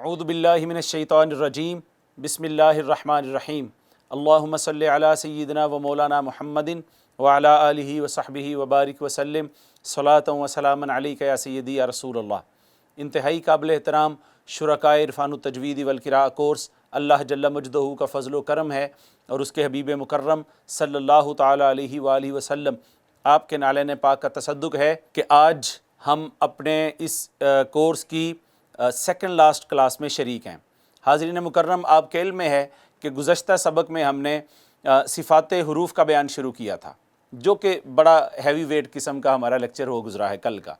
اعوذ باللہ من الشیطان الرجیم بسم اللہ الرحمن الرحیم اللہم صلی علی سیدنا و مولانا محمد وعلی آلہ وصحبہ وبارک وسلم صلاۃ و سلاما علیک یا سیدی یا رسول اللہ۔ انتہائی قابل احترام شرکائے عرفان التجوید والقراءہ کورس اللہ جل مجدہ کا فضل و کرم ہے اور اس کے حبیب مکرم صلی اللہ تعالی علیہ وآلہ وسلم آپ کے نالین پاک کا تصدق ہے کہ آج ہم اپنے اس کورس کی سیکنڈ لاسٹ کلاس میں شریک ہیں۔ حاضرین مکرم، آپ کے علم میں ہے کہ گزشتہ سبق میں ہم نے صفات حروف کا بیان شروع کیا تھا، جو کہ بڑا ہیوی ویٹ قسم کا ہمارا لیکچر ہو گزرا ہے کل کا۔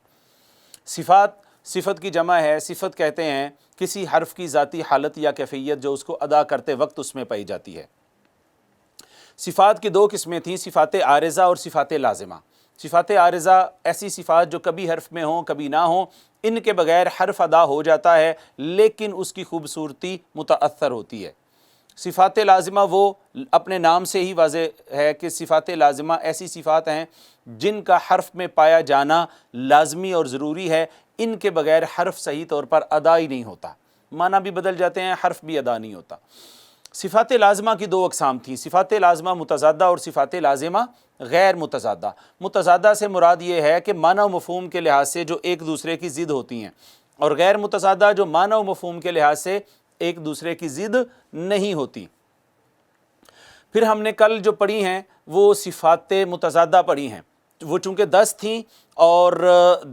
صفت کی جمع ہے، صفت کہتے ہیں کسی حرف کی ذاتی حالت یا کیفیت جو اس کو ادا کرتے وقت اس میں پائی جاتی ہے۔ صفات کی دو قسمیں تھیں، صفات عارضہ اور صفات لازمہ۔ صفات عارضہ ایسی صفات جو کبھی حرف میں ہوں کبھی نہ ہوں، ان کے بغیر حرف ادا ہو جاتا ہے لیکن اس کی خوبصورتی متاثر ہوتی ہے۔ صفات لازمہ وہ اپنے نام سے ہی واضح ہے کہ صفات لازمہ ایسی صفات ہیں جن کا حرف میں پایا جانا لازمی اور ضروری ہے، ان کے بغیر حرف صحیح طور پر ادا ہی نہیں ہوتا، معنی بھی بدل جاتے ہیں، حرف بھی ادا نہیں ہوتا۔ صفات لازمہ کی دو اقسام تھیں، صفات لازمہ متضادہ اور صفات لازمہ غیر متضادہ۔ متضادہ سے مراد یہ ہے کہ معنی و مفہوم کے لحاظ سے جو ایک دوسرے کی ضد ہوتی ہیں، اور غیر متضادہ جو معنی و مفہوم کے لحاظ سے ایک دوسرے کی ضد نہیں ہوتی۔ پھر ہم نے کل جو پڑھی ہیں وہ صفات متضادہ پڑھی ہیں، وہ چونکہ 10 تھیں اور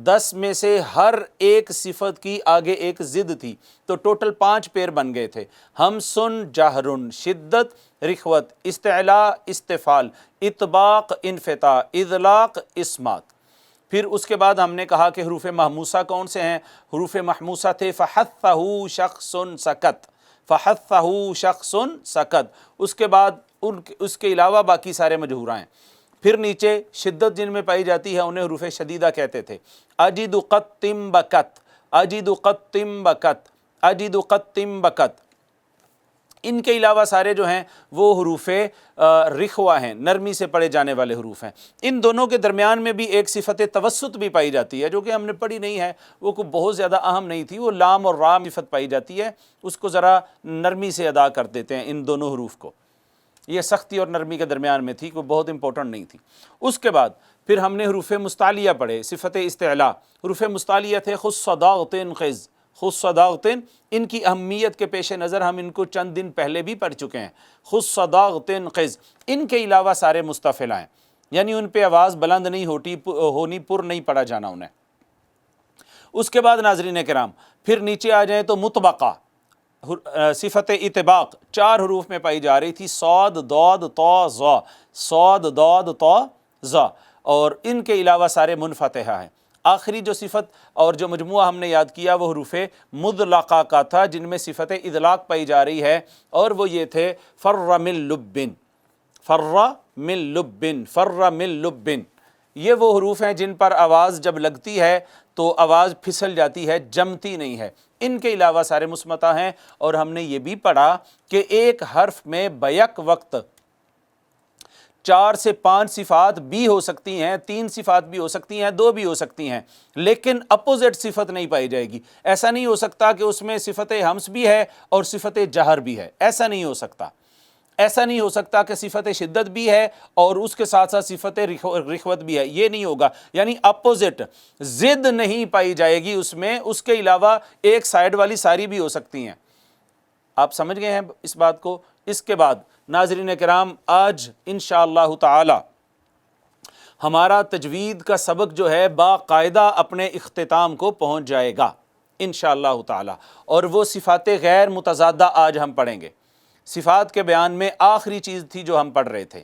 10 میں سے ہر ایک صفت کی آگے ایک ضد تھی، تو ٹوٹل 5 پیر بن گئے تھے۔ ہمسن، جہرن، شدت، رخوت، استعلاء، استفال، اطباق، انفتاح، اذلاق، اسمات۔ پھر اس کے بعد ہم نے کہا کہ حروف محموسہ کون سے ہیں؟ حروف محموسہ تھے فحثہ شخص سکت، فحثہ شخص سکت۔ اس کے بعد اس کے علاوہ باقی سارے مجہورہ ہیں۔ پھر نیچے شدت جن میں پائی جاتی ہے انہیں حروف شدیدہ کہتے تھے۔ اجد قطم بکت، اجد قطم بکت، اجد قطم بکت۔ ان کے علاوہ سارے جو ہیں وہ حروف رخوہ ہیں، نرمی سے پڑھے جانے والے حروف ہیں۔ ان دونوں کے درمیان میں بھی ایک صفت توسط بھی پائی جاتی ہے جو کہ ہم نے پڑھی نہیں ہے، وہ کوئی بہت زیادہ اہم نہیں تھی، وہ لام اور را صفت پائی جاتی ہے، اس کو ذرا نرمی سے ادا کر دیتے ہیں ان دونوں حروف کو۔ یہ سختی اور نرمی کے درمیان میں تھی، کوئی بہت امپورٹنٹ نہیں تھی۔ اس کے بعد پھر ہم نے حروف مستعلیہ پڑھے، صفت استعلاء۔ حروف مستعلیہ تھے خذ صداغۃ خذ، خذ صداغۃ۔ ان کی اہمیت کے پیش نظر ہم ان کو چند دن پہلے بھی پڑھ چکے ہیں۔ خذ صداغۃ خذ، ان کے علاوہ سارے مستفعلہ ہیں، یعنی ان پہ آواز بلند نہیں ہونی، پر نہیں پڑھا جانا انہیں۔ اس کے بعد ناظرین کرام پھر نیچے آ جائیں تو مطبقہ، صفت اطباق 4 حروف میں پائی جا رہی تھی، صاد، ضاد، طا، ظا، صاد، ضاد، طا، ظا، اور ان کے علاوہ سارے منفتحہ ہیں۔ آخری جو صفت اور جو مجموعہ ہم نے یاد کیا وہ حروف مدلقہ کا تھا، جن میں صفت اطلاق پائی جا رہی ہے، اور وہ یہ تھے فر من لب، فر من لب، فر من لب۔ یہ وہ حروف ہیں جن پر آواز جب لگتی ہے تو آواز پھسل جاتی ہے، جمتی نہیں ہے۔ ان کے علاوہ سارے مصمتہ ہیں، اور ہم نے یہ بھی پڑھا کہ ایک حرف میں بیک وقت 4 سے 5 صفات بھی ہو سکتی ہیں، 3 صفات بھی ہو سکتی ہیں، 2 بھی ہو سکتی ہیں، لیکن اپوزٹ صفت نہیں پائی جائے گی۔ ایسا نہیں ہو سکتا کہ اس میں صفت ہمس بھی ہے اور صفت جہر بھی ہے، ایسا نہیں ہو سکتا۔ ایسا نہیں ہو سکتا کہ صفت شدت بھی ہے اور اس کے ساتھ ساتھ صفت رخوت بھی ہے، یہ نہیں ہوگا، یعنی اپوزٹ ضد نہیں پائی جائے گی اس میں۔ اس کے علاوہ ایک سائیڈ والی ساری بھی ہو سکتی ہیں۔ آپ سمجھ گئے ہیں اس بات کو؟ اس کے بعد ناظرین کرام آج انشاءاللہ تعالی ہمارا تجوید کا سبق جو ہے باقاعدہ اپنے اختتام کو پہنچ جائے گا انشاءاللہ تعالی، اور وہ صفات غیر متضادہ آج ہم پڑھیں گے۔ صفات کے بیان میں آخری چیز تھی جو ہم پڑھ رہے تھے،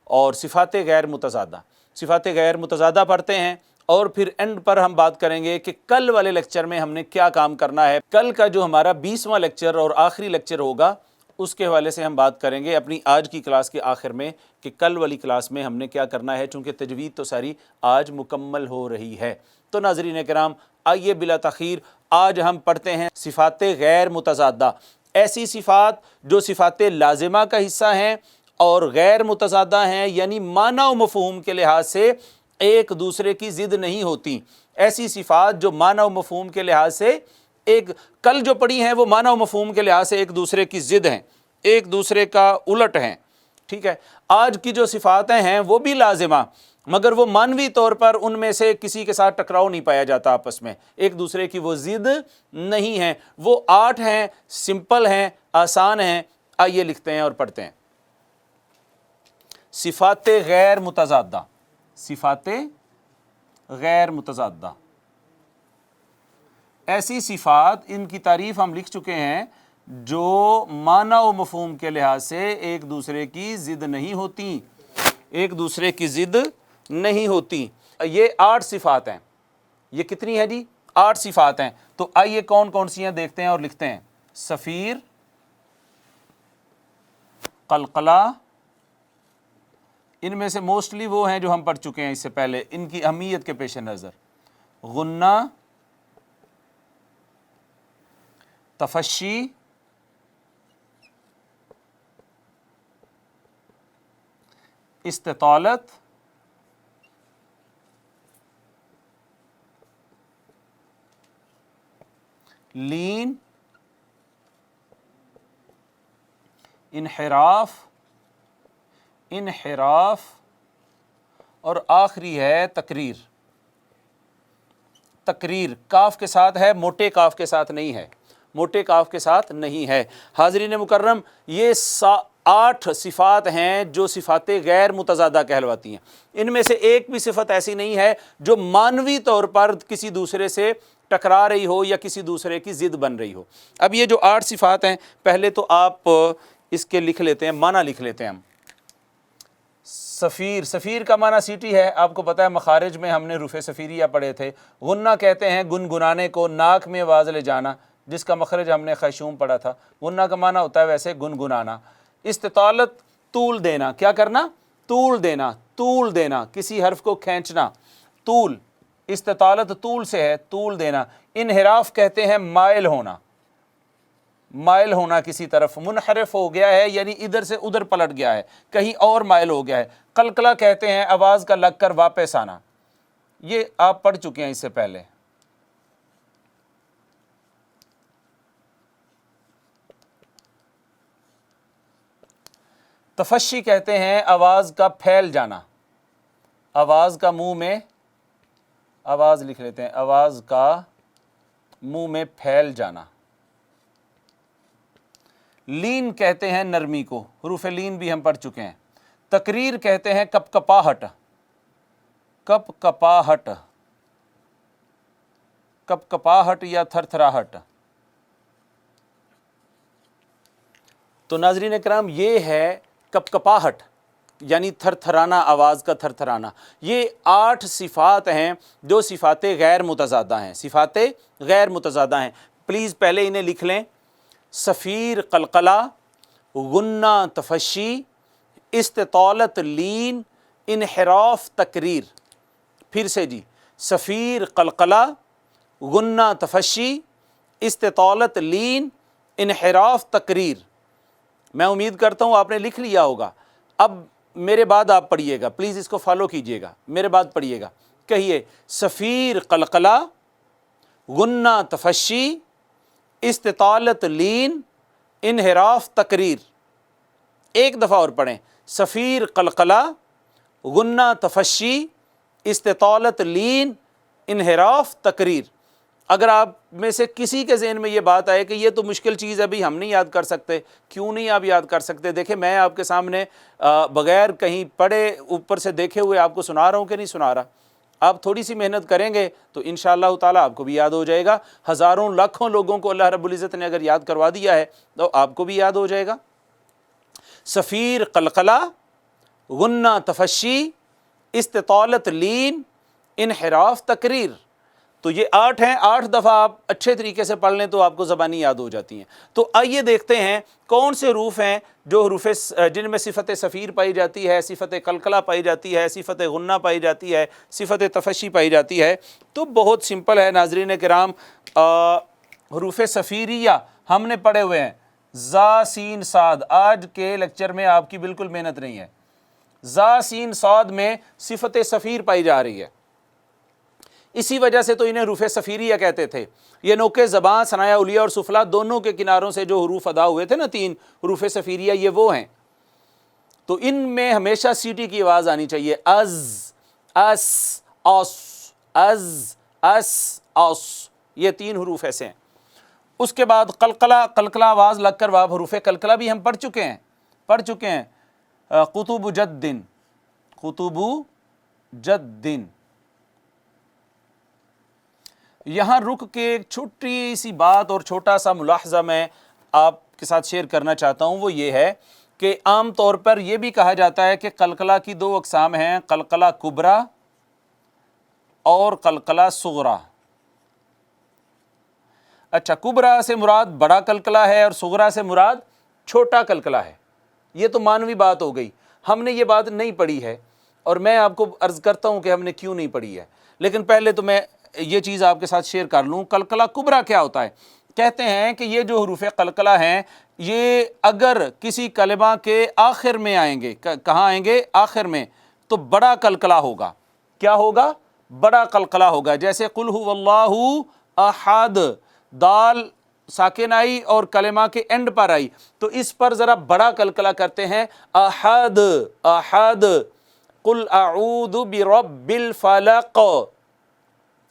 اور صفات غیر متضادہ، صفات غیر متضادہ پڑھتے ہیں، اور پھر اینڈ پر ہم بات کریں گے کہ کل والے لیکچر میں ہم نے کیا کام کرنا ہے۔ کل کا جو ہمارا 20واں لیکچر اور آخری لیکچر ہوگا اس کے حوالے سے ہم بات کریں گے اپنی آج کی کلاس کے آخر میں کہ کل والی کلاس میں ہم نے کیا کرنا ہے، چونکہ تجوید تو ساری آج مکمل ہو رہی ہے۔ تو ناظرین کرام آئیے بلا تاخیر آج ہم پڑھتے ہیں صفات غیر متضادہ، ایسی صفات جو صفات لازمہ کا حصہ ہیں اور غیر متضادہ ہیں، یعنی معنی و مفہوم کے لحاظ سے ایک دوسرے کی ضد نہیں ہوتی، ایسی صفات جو معنی و مفہوم کے لحاظ سے ایک کل جو پڑھی ہیں وہ معنی و مفہوم کے لحاظ سے ایک دوسرے کی ضد ہیں، ایک دوسرے کا الٹ ہیں، ٹھیک ہے۔ آج کی جو صفاتیں ہیں وہ بھی لازمہ، مگر وہ معنوی طور پر ان میں سے کسی کے ساتھ ٹکراؤ نہیں پایا جاتا آپس میں، ایک دوسرے کی وہ ضد نہیں ہیں، وہ 8 ہیں، سمپل ہیں، آسان ہیں۔ آئیے لکھتے ہیں اور پڑھتے ہیں۔ صفات غیر متضادہ، صفات غیر متضادہ، ایسی صفات، ان کی تعریف ہم لکھ چکے ہیں جو معنی و مفہوم کے لحاظ سے ایک دوسرے کی ضد نہیں ہوتی، ایک دوسرے کی ضد نہیں ہوتی۔ یہ 8 صفات ہیں۔ یہ کتنی ہے جی؟ 8 صفات ہیں۔ تو آئیے کون کون سی ہیں دیکھتے ہیں اور لکھتے ہیں۔ صفیر، قلقلہ، ان میں سے موسٹلی وہ ہیں جو ہم پڑھ چکے ہیں اس سے پہلے، ان کی اہمیت کے پیش نظر۔ غنہ، تفشی، استطالت، لین، انحراف، اور آخری ہے تقریر۔ تقریر کاف کے ساتھ ہے، موٹے کاف کے ساتھ نہیں ہے، موٹے کاف کے ساتھ نہیں ہے۔ حاضرین مکرم، یہ 8 صفات ہیں جو صفات غیر متضادہ کہلواتی ہیں۔ ان میں سے ایک بھی صفت ایسی نہیں ہے جو معنوی طور پر کسی دوسرے سے ٹکرا رہی ہو یا کسی دوسرے کی ضد بن رہی ہو۔ اب یہ جو 8 صفات ہیں، پہلے تو آپ اس کے لکھ لیتے ہیں، معنی لکھ لیتے ہیں ہم۔ صفیر، صفیر کا معنی سیٹی ہے، آپ کو پتہ ہے مخارج میں ہم نے حروف صفیریہ پڑھے تھے۔ غنہ کہتے ہیں گنگنانے کو، ناک میں آواز لے جانا، جس کا مخرج ہم نے خیشوم پڑھا تھا۔ غنہ کا معنی ہوتا ہے ویسے گنگنانا۔ استطالت، طول دینا، کیا کرنا؟ طول دینا، طول دینا، کسی حرف کو کھینچنا، طول، استطالت طول سے ہے، طول دینا۔ انحراف کہتے ہیں مائل ہونا، مائل ہونا کسی طرف، منحرف ہو گیا ہے یعنی ادھر سے ادھر پلٹ گیا ہے، کہیں اور مائل ہو گیا ہے۔ قلقلہ کہتے ہیں آواز کا لگ کر واپس آنا، یہ آپ پڑھ چکے ہیں اس سے پہلے۔ تفشی کہتے ہیں آواز کا پھیل جانا، آواز کا منہ میں، آواز لکھ لیتے ہیں، آواز کا منہ میں پھیل جانا۔ لین کہتے ہیں نرمی کو، حروف لین بھی ہم پڑھ چکے ہیں۔ تقریر کہتے ہیں کپ کپاہٹ، کپ کپاہٹ، کپ کپاہٹ یا تھر تھراہٹ۔ تو ناظرین اکرام، یہ ہے کپ کپاہٹ یعنی تھر تھرانا، آواز کا تھر تھرانا۔ یہ 8 صفات ہیں جو صفات غیر متضادہ ہیں، صفات غیر متضادہ ہیں۔ پلیز پہلے انہیں لکھ لیں۔ صفیر قلقلہ، غنہ تفشی، استطالت لین، انحراف تقریر۔ پھر سے جی، صفیر قلقلہ، غنہ تفشی، استطالت لین، انحراف تقریر۔ میں امید کرتا ہوں آپ نے لکھ لیا ہوگا۔ اب میرے بعد آپ پڑھیے گا، پلیز اس کو فالو کیجئے گا، میرے بعد پڑھیے گا۔ کہیے صفیر قلقلہ، غنہ تفشی، استطالت لین، انحراف تقریر۔ ایک دفعہ اور پڑھیں، صفیر قلقلہ، غنہ تفشی، استطالت لین، انحراف تقریر۔ اگر آپ میں سے کسی کے ذہن میں یہ بات آئے کہ یہ تو مشکل چیز ہے بھی، ہم نہیں یاد کر سکتے، کیوں نہیں آپ یاد کر سکتے؟ دیکھیں میں آپ کے سامنے بغیر کہیں پڑھے اوپر سے دیکھے ہوئے آپ کو سنا رہا ہوں کہ نہیں سنا رہا؟ آپ تھوڑی سی محنت کریں گے تو انشاءاللہ تعالیٰ آپ کو بھی یاد ہو جائے گا۔ ہزاروں لاکھوں لوگوں کو اللہ رب العزت نے اگر یاد کروا دیا ہے تو آپ کو بھی یاد ہو جائے گا۔ صفیر قلقلہ، غنہ تفشی، استطالت لین، انحراف تقریر۔ تو یہ 8 ہیں، 8 دفعہ آپ اچھے طریقے سے پڑھ لیں تو آپ کو زبانی یاد ہو جاتی ہیں۔ تو آئیے دیکھتے ہیں کون سے حروف ہیں جو حروف جن میں صفت صفیر پائی جاتی ہے، صفت قلقلہ پائی جاتی ہے، صفت غنہ پائی جاتی ہے، صفت تفشی پائی جاتی ہے۔ تو بہت سمپل ہے ناظرین کرام، حروف صفیریہ ہم نے پڑھے ہوئے ہیں، زا سین صاد۔ آج کے لیکچر میں آپ کی بالکل محنت نہیں ہے، زا سین صاد میں صفت صفیر پائی جا رہی ہے۔ اسی وجہ سے تو انہیں حروف صفیریہ کہتے تھے۔ یہ نوک زبان ثنایا علیہ اور سفلا دونوں کے کناروں سے جو حروف ادا ہوئے تھے نا 3 حروف صفیریہ، یہ وہ ہیں۔ تو ان میں ہمیشہ سیٹی کی آواز آنی چاہیے، از، اس، اس، از، اس، اس، یہ 3 حروف ایسے ہیں۔ اس کے بعد قلقلہ، قلقلہ آواز لگ کر باب حروف قلقلہ بھی ہم پڑھ چکے ہیں۔ قطب جدن، قطب جدن۔ یہاں رک کے ایک چھوٹی سی بات اور چھوٹا سا ملاحظہ میں آپ کے ساتھ شیئر کرنا چاہتا ہوں، وہ یہ ہے کہ عام طور پر یہ بھی کہا جاتا ہے کہ قلقلہ کی 2 اقسام ہیں، قلقلہ کبریٰ اور قلقلہ صغریٰ۔ اچھا، کبریٰ سے مراد بڑا قلقلہ ہے اور صغریٰ سے مراد چھوٹا قلقلہ ہے۔ یہ تو معنوی بات ہو گئی، ہم نے یہ بات نہیں پڑھی ہے، اور میں آپ کو عرض کرتا ہوں کہ ہم نے کیوں نہیں پڑھی ہے، لیکن پہلے تو میں یہ چیز آپ کے ساتھ شیئر کر لوں۔ قلقلہ کبریٰ کیا ہوتا ہے؟ کہتے ہیں کہ یہ جو حروف قلقلہ ہیں، یہ اگر کسی کلمہ کے آخر میں آئیں گے، کہاں آئیں گے؟ آخر میں، تو بڑا قلقلہ ہوگا۔ کیا ہوگا؟ بڑا قلقلہ ہوگا۔ جیسے قل هو اللہ احد، دال ساکن آئی اور کلمہ کے اینڈ پر آئی، تو اس پر ذرا بڑا قلقلہ کرتے ہیں، احد، احد، قل اعوذ برب الفلق،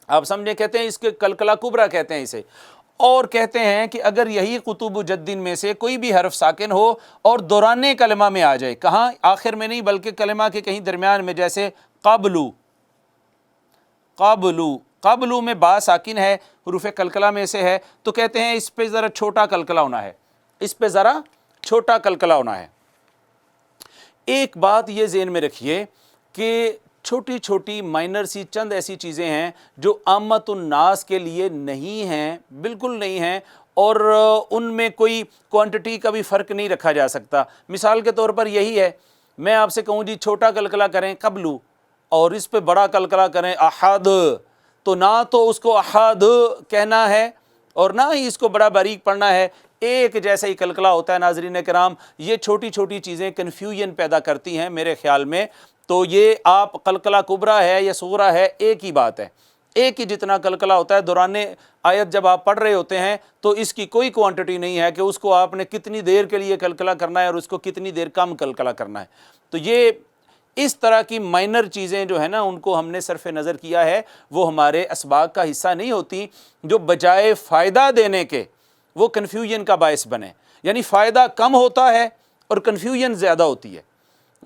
آپ سمجھیں، کہتے ہیں اس کے قلقلہ کبریٰ کہتے ہیں اسے۔ اور کہتے ہیں کہ اگر یہی قطب جدن میں سے کوئی بھی حرف ساکن ہو اور دوران کلمہ میں آ جائے، کہاں؟ آخر میں نہیں بلکہ کلمہ کے کہیں درمیان میں، جیسے قبلو، قبلو، قبلو میں با ساکن ہے، حروف قلقلہ میں سے ہے، تو کہتے ہیں اس پہ ذرا چھوٹا قلقلہ ہونا ہے، اس پہ ذرا چھوٹا قلقلہ ہونا ہے۔ ایک بات یہ ذہن میں رکھیے کہ چھوٹی چھوٹی مائنر سی چند ایسی چیزیں ہیں جو عامت الناس کے لیے نہیں ہیں، بالکل نہیں ہیں، اور ان میں کوئی کوانٹٹی کا بھی فرق نہیں رکھا جا سکتا۔ مثال کے طور پر یہی ہے، میں آپ سے کہوں جی چھوٹا قلقلہ کریں قبلو، اور اس پہ بڑا قلقلہ کریں احد، تو نہ تو اس کو احد کہنا ہے اور نہ ہی اس کو بڑا باریک پڑھنا ہے، ایک جیسا ہی قلقلہ ہوتا ہے۔ ناظرین کرام، یہ چھوٹی چھوٹی چیزیں کنفیوژن پیدا کرتی ہیں میرے خیال میں۔ تو یہ آپ قلقلہ کبریٰ ہے یا صغریٰ ہے، ایک ہی بات ہے، ایک ہی جتنا قلقلہ ہوتا ہے۔ دوران آیت جب آپ پڑھ رہے ہوتے ہیں تو اس کی کوئی کوانٹٹی نہیں ہے کہ اس کو آپ نے کتنی دیر کے لیے قلقلہ کرنا ہے اور اس کو کتنی دیر کم قلقلہ کرنا ہے۔ تو یہ اس طرح کی مائنر چیزیں جو ہیں نا، ان کو ہم نے صرف نظر کیا ہے، وہ ہمارے اسباق کا حصہ نہیں ہوتی، جو بجائے فائدہ دینے کے وہ کنفیوژن کا باعث بنے، یعنی فائدہ کم ہوتا ہے اور کنفیوژن زیادہ ہوتی ہے۔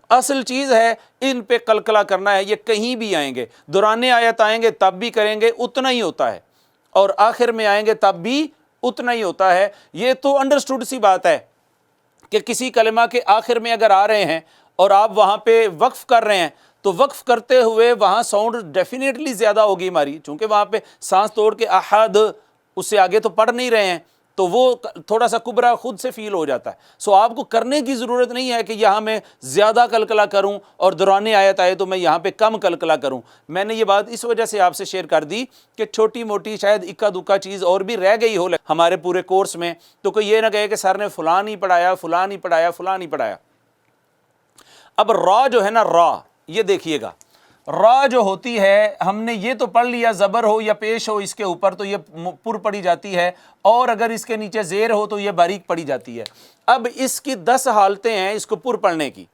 اصل چیز ہے ان پہ قلقلہ کرنا ہے، یہ کہیں بھی آئیں گے، دوران آیت آئیں گے تب بھی کریں گے، اتنا ہی ہوتا ہے، اور آخر میں آئیں گے تب بھی اتنا ہی ہوتا ہے۔ یہ تو انڈرسٹوڈ سی بات ہے کہ کسی کلمہ کے آخر میں اگر آ رہے ہیں اور آپ وہاں پہ وقف کر رہے ہیں، تو وقف کرتے ہوئے وہاں ساؤنڈ ڈیفینیٹلی زیادہ ہوگی ہماری، چونکہ وہاں پہ سانس توڑ کے احد، اس سے آگے تو پڑھ نہیں رہے ہیں، تو وہ تھوڑا سا کبریٰ خود سے فیل ہو جاتا ہے۔ سو آپ کو کرنے کی ضرورت نہیں ہے کہ یہاں میں زیادہ قلقلہ کروں اور دوران آیت آئے تو میں یہاں پہ کم قلقلہ کروں۔ میں نے یہ بات اس وجہ سے آپ سے شیئر کر دی کہ چھوٹی موٹی شاید اکا دکا چیز اور بھی رہ گئی ہو ہمارے پورے کورس میں، تو کوئی یہ نہ کہے کہ سر نے فلاں نہیں پڑھایا، فلاں نہیں پڑھایا، فلاں نہیں پڑھایا۔ اب را جو ہے نا، را، یہ دیکھیے گا، را جو ہوتی ہے، ہم نے یہ تو پڑھ لیا زبر ہو یا پیش ہو اس کے اوپر تو یہ پر پڑھی جاتی ہے، اور اگر اس کے نیچے زیر ہو تو یہ باریک پڑھی جاتی ہے۔ اب اس کی 10 حالتیں ہیں اس کو پر پڑھنے کی،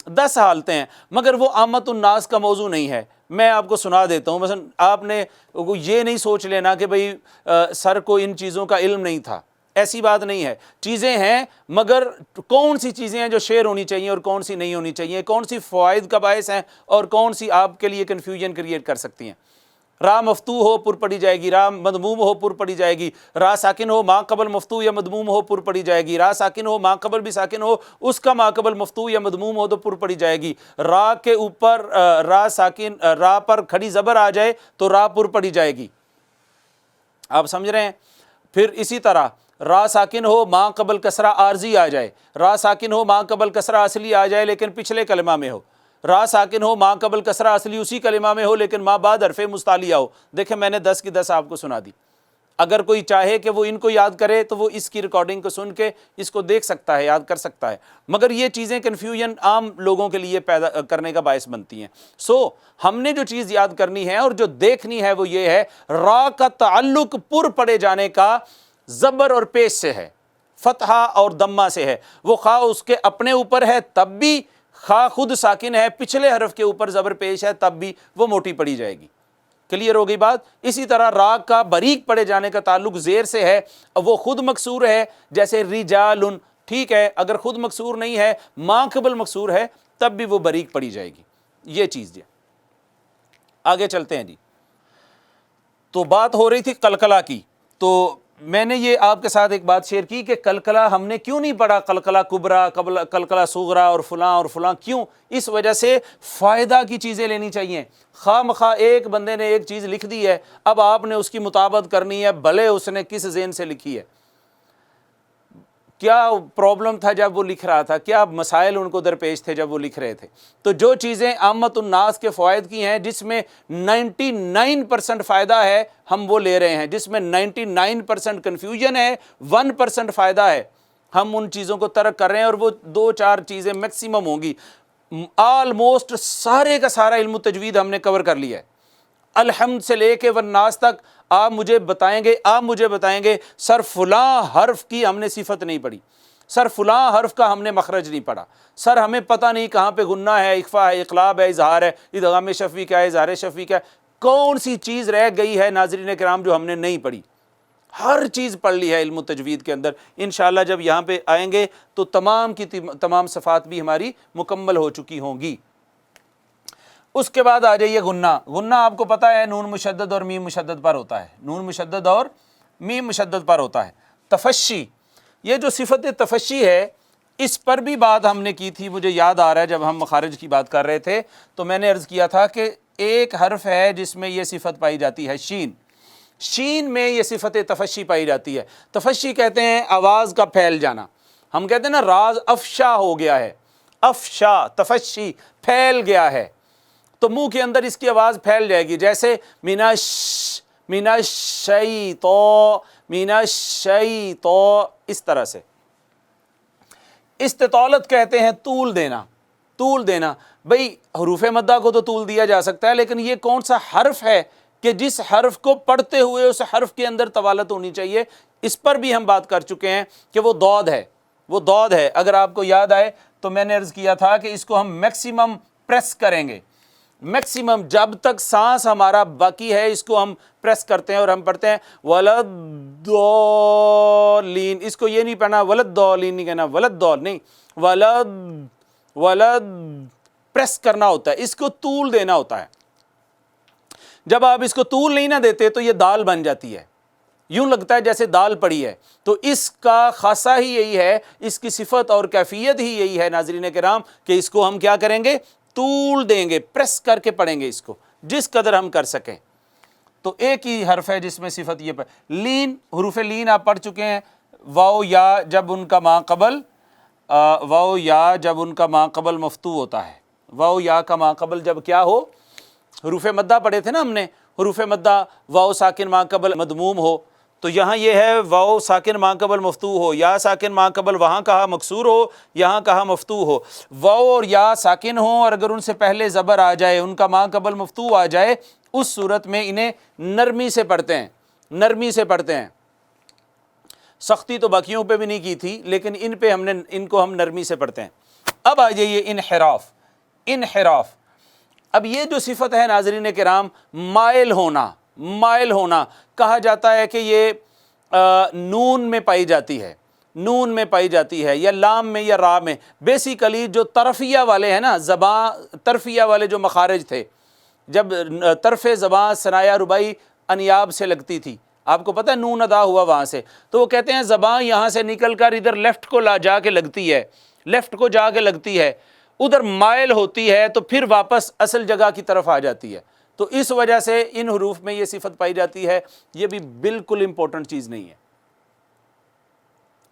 10 حالتیں ہیں، مگر وہ عامت الناس کا موضوع نہیں ہے۔ میں آپ کو سنا دیتا ہوں، مثلا آپ نے یہ نہیں سوچ لینا کہ بھئی سر کو ان چیزوں کا علم نہیں تھا، ایسی بات نہیں ہے، چیزیں ہیں، مگر کون سی چیزیں ہیں جو شیئر ہونی چاہیے اور کون سی نہیں ہونی چاہیے، کون سی فوائد کا باعث ہیں اور کون سی آپ کے لیے کنفیوژن کریٹ کر سکتی ہیں۔ را مفتوح ہو پر پڑھی جائے گی، را مضموم ہو پر پڑھی جائے گی، را ساکن ہو ما قبل مفتوح یا مضموم ہو پر پڑھی جائے گی، را ساکن ہو ما قبل بھی ساکن ہو اس کا ما قبل مفتوح یا مضموم ہو تو پر پڑھی جائے گی، را کے اوپر را ساکن، را پر کھڑی زبر آ جائے تو را پر پڑھی جائے گی، آپ سمجھ رہے ہیں۔ پھر اسی طرح را ساکن ہو ما قبل کسرہ عارضی آ جائے، را ساکن ہو ما قبل کسرہ اصلی آ جائے لیکن پچھلے کلمہ میں ہو، را ساکن ہو ما قبل کسرہ اصلی اسی کلمہ میں ہو لیکن ما بعد حرف مستعلیہ ہو۔ دیکھیں میں نے 10 کی 10 آپ کو سنا دی۔ اگر کوئی چاہے کہ وہ ان کو یاد کرے تو وہ اس کی ریکارڈنگ کو سن کے اس کو دیکھ سکتا ہے، یاد کر سکتا ہے، مگر یہ چیزیں کنفیوژن عام لوگوں کے لیے پیدا کرنے کا باعث بنتی ہیں۔ ہم نے جو چیز یاد کرنی ہے اور جو دیکھنی ہے وہ یہ ہے، را کا تعلق پر پڑے جانے کا زبر اور پیش سے ہے، فتحہ اور دمہ سے ہے، وہ خواہ اس کے اپنے اوپر ہے تب بھی، خواہ خود ساکن ہے پچھلے حرف کے اوپر زبر پیش ہے تب بھی وہ موٹی پڑی جائے گی۔ کلیئر ہو گئی بات؟ اسی طرح را کا باریک پڑے جانے کا تعلق زیر سے ہے، وہ خود مکسور ہے، جیسے رجال، ٹھیک ہے، اگر خود مکسور نہیں ہے ماں قبل مکسور ہے تب بھی وہ باریک پڑی جائے گی۔ یہ چیز ہے، آگے چلتے ہیں جی۔ تو بات ہو رہی تھی قلقلہ کی، تو میں نے یہ آپ کے ساتھ ایک بات شیئر کی کہ قلقلہ ہم نے کیوں نہیں پڑھا، قلقلہ کبریٰ، قلقلہ صغریٰ اور فلاں، کیوں؟ اس وجہ سے فائدہ کی چیزیں لینی چاہیے۔ خواہ مخواہ ایک بندے نے ایک چیز لکھ دی ہے، اب آپ نے اس کی مطابقت کرنی ہے، بھلے اس نے کس ذہن سے لکھی ہے، کیا پرابلم تھا جب وہ لکھ رہا تھا، کیا مسائل ان کو درپیش تھے جب وہ لکھ رہے تھے۔ تو جو چیزیں عامت الناس کے فوائد کی ہیں، جس میں 99% فائدہ ہے، ہم وہ لے رہے ہیں، جس میں 99% کنفیوژن ہے، 1% فائدہ ہے، ہم ان چیزوں کو ترک کر رہے ہیں، اور وہ 2-4 چیزیں میکسیمم ہوں گی۔ آلموسٹ سارے کا سارا علم تجوید ہم نے کور کر لیا ہے، الحمد سے لے کے والناس تک۔ آپ مجھے بتائیں گے سر فلاں حرف کی ہم نے صفت نہیں پڑھی، سر فلاں حرف کا ہم نے مخرج نہیں پڑھا، سر ہمیں پتہ نہیں کہاں پہ غنہ ہے، اخفا ہے، اقلاب ہے، اظہار ہے، ادغام شفوی کیا ہے، اظہار شفوی کیا ہے، کون سی چیز رہ گئی ہے ناظرین کرام جو ہم نے نہیں پڑھی؟ ہر چیز پڑھ لی ہے علم تجوید کے اندر۔ انشاءاللہ جب یہاں پہ آئیں گے تو تمام کی تمام صفات بھی ہماری مکمل ہو چکی ہوں گی۔ اس کے بعد آ جائیے غنہ آپ کو پتہ ہے نون مشدد اور میم مشدد پر ہوتا ہے، نون مشدد اور میم مشدد پر ہوتا ہے۔ تفشی، یہ جو صفت تفشی ہے اس پر بھی بات ہم نے کی تھی، مجھے یاد آ رہا ہے جب ہم مخارج کی بات کر رہے تھے تو میں نے عرض کیا تھا کہ ایک حرف ہے جس میں یہ صفت پائی جاتی ہے، شین میں یہ صفت تفشی پائی جاتی ہے۔ تفشی کہتے ہیں آواز کا پھیل جانا، ہم کہتے ہیں نا راز افشا ہو گیا ہے، افشا، تفشی، پھیل گیا ہے، تو منہ کے اندر اس کی آواز پھیل جائے گی، جیسے تو اس طرح سے۔ استطالت کہتے ہیں طول دینا، بھئی حروف مدہ کو تو طول دیا جا سکتا ہے، لیکن یہ کون سا حرف ہے کہ جس حرف کو پڑھتے ہوئے اس حرف کے اندر طوالت ہونی چاہیے، اس پر بھی ہم بات کر چکے ہیں کہ وہ ضاد ہے۔ اگر آپ کو یاد آئے تو میں نے عرض کیا تھا کہ اس کو ہم میکسیمم پریس کریں گے، میکسیمم جب تک سانس ہمارا باقی ہے اس کو ہم پریس کرتے ہیں اور ہم پڑھتے ہیں ولدالین، اس کو یہ نہیں پڑھنا ولدالین نہیں کہنا، ولدال نہیں، ولد پریس کرنا ہوتا ہے، اس کو طول دینا ہوتا ہے۔ جب آپ اس کو طول نہیں نہ دیتے تو یہ دال بن جاتی ہے، یوں لگتا ہے جیسے دال پڑی ہے۔ تو اس کا خاصہ ہی یہی ہے، اس کی صفت اور کیفیت ہی یہی ہے ناظرین کرام کہ اس کو ہم کیا کریں گے، طول دیں گے، پریس کر کے پڑھیں گے اس کو جس قدر ہم کر سکیں۔ تو ایک ہی حرف ہے جس میں صفت یہ لین، حروف لین آپ پڑھ چکے ہیں، واو یا جب ان کا ماں قبل مفتوح ہوتا ہے، واو یا کا ماں قبل جب کیا ہو، حروف مدہ پڑھے تھے نا ہم نے، حروف مدہ واو ساکن ماں قبل مدموم ہو، تو یہاں یہ ہے واو ساکن ماں قبل مفتوح ہو، یا ساکن ماں قبل وہاں کہا مکسور ہو، یہاں کہا مفتوح ہو، واو اور یا ساکن ہوں اور اگر ان سے پہلے زبر آ جائے، ان کا ماں قبل مفتوح آ جائے، اس صورت میں انہیں نرمی سے پڑھتے ہیں۔ سختی تو باقیوں پہ بھی نہیں کی تھی لیکن ان کو ہم نرمی سے پڑھتے ہیں۔ اب آ جائیے انحراف۔ اب یہ جو صفت ہے ناظرین کرام، مائل ہونا کہا جاتا ہے کہ یہ نون میں پائی جاتی ہے یا لام میں یا را میں۔ بیسیکلی جو طرفیہ والے ہیں نا، زبان طرفیہ والے جو مخارج تھے، جب طرف زبان ثنایا ربائی انیاب سے لگتی تھی، آپ کو پتہ ہے نون ادا ہوا وہاں سے، تو وہ کہتے ہیں زبان یہاں سے نکل کر ادھر لیفٹ کو جا کے لگتی ہے، ادھر مائل ہوتی ہے تو پھر واپس اصل جگہ کی طرف آ جاتی ہے، تو اس وجہ سے ان حروف میں یہ صفت پائی جاتی ہے۔ یہ بھی بالکل امپورٹنٹ چیز نہیں ہے،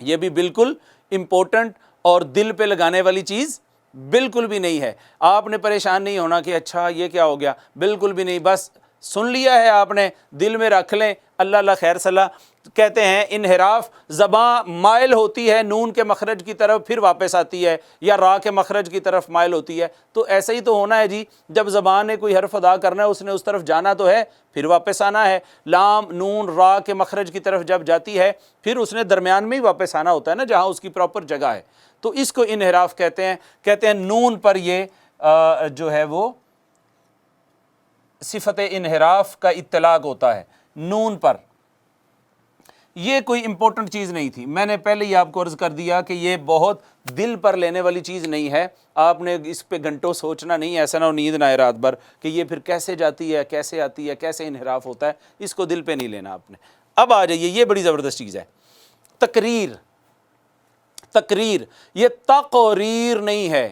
یہ بھی بالکل امپورٹنٹ اور دل پہ لگانے والی چیز بالکل بھی نہیں ہے۔ آپ نے پریشان نہیں ہونا کہ اچھا یہ کیا ہو گیا، بالکل بھی نہیں، بس سن لیا ہے آپ نے، دل میں رکھ لیں، اللہ اللہ خیر صلاح۔ کہتے ہیں انحراف، زبان مائل ہوتی ہے نون کے مخرج کی طرف پھر واپس آتی ہے، یا را کے مخرج کی طرف مائل ہوتی ہے، تو ایسا ہی تو ہونا ہے جی، جب زبان نے کوئی حرف ادا کرنا ہے اس نے اس طرف جانا تو ہے، پھر واپس آنا ہے۔ لام نون را کے مخرج کی طرف جب جاتی ہے پھر اس نے درمیان میں ہی واپس آنا ہوتا ہے نا، جہاں اس کی پراپر جگہ ہے، تو اس کو انحراف کہتے ہیں۔ کہتے ہیں نون پر یہ جو ہے وہ صفت انحراف کا اطلاق ہوتا ہے، نون پر۔ یہ کوئی امپورٹنٹ چیز نہیں تھی، میں نے پہلے ہی آپ کو عرض کر دیا کہ یہ بہت دل پر لینے والی چیز نہیں ہے، آپ نے اس پہ گھنٹوں سوچنا نہیں ہے، ایسا نہ ہو نیند نہ آئے رات بھر کہ یہ پھر کیسے جاتی ہے، کیسے آتی ہے، کیسے انحراف ہوتا ہے، اس کو دل پہ نہیں لینا آپ نے۔ اب آ جائیے، یہ بڑی زبردست چیز ہے، تقریر۔ تقریر یہ تقریر نہیں ہے،